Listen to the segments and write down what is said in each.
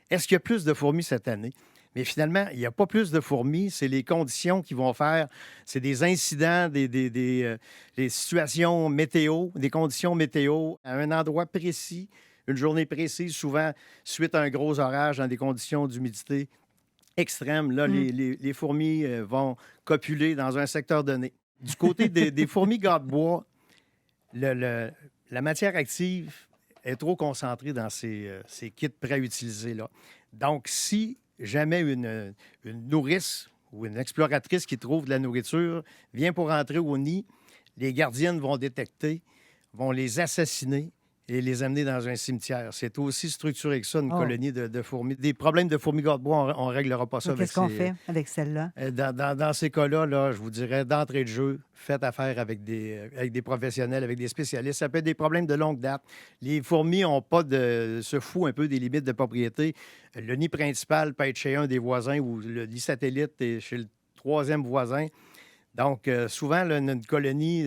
est-ce qu'il y a plus de fourmis cette année? Mais finalement, il n'y a pas plus de fourmis, c'est les conditions qui vont faire, c'est des incidents, des situations météo, des conditions météo à un endroit précis, une journée précise, souvent suite à un gros orage dans des conditions d'humidité extrême. Là, Mmh. les fourmis vont copuler dans un secteur donné. Du côté des fourmis garde-bois, le- le- la matière active est trop concentrée dans ces kits préutilisés-là. Donc, si jamais une nourrice ou une exploratrice qui trouve de la nourriture vient pour entrer au nid, les gardiennes vont détecter, vont les assassiner et les amener dans un cimetière. C'est aussi structuré que ça, une Oh, colonie de fourmis. Des problèmes de fourmis garde-bois, on ne réglera pas ça donc avec qu'est-ce qu'on ces, fait avec celle-là? dans ces cas-là, là, je vous dirais, d'entrée de jeu, faites affaire avec des professionnels, avec des spécialistes. Ça peut être des problèmes de longue date. Les fourmis n'ont pas de... se foutent un peu des limites de propriété. Le nid principal peut être chez un des voisins ou le nid satellite est chez le troisième voisin. Donc, souvent, là, une colonie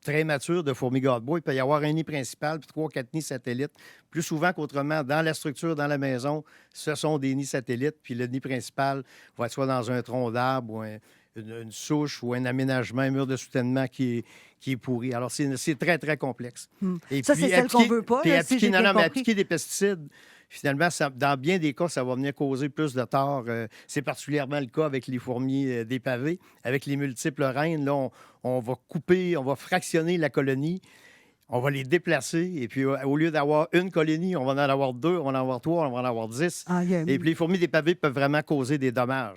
très mature de fourmis garde-bois, il peut y avoir un nid principal puis trois, quatre nids satellites. Plus souvent qu'autrement, dans la structure, dans la maison, ce sont des nids satellites, puis le nid principal va être soit dans un tronc d'arbre ou une souche ou un aménagement, un mur de soutènement qui est pourri. Alors, c'est très, très complexe. Mmh. Et Ça, c'est puis, celle qu'on veut pas, là, si j'ai non, bien non, mais compris? appliquer des pesticides, finalement, dans bien des cas, ça va venir causer plus de tort. C'est particulièrement le cas avec les fourmis des pavés. Avec les multiples reines, là, on va couper, on va fractionner la colonie, on va les déplacer. Et puis, au lieu d'avoir une colonie, on va en avoir deux, on va en avoir trois, on va en avoir 10. Ah, il y a Et puis, les fourmis des pavés peuvent vraiment causer des dommages.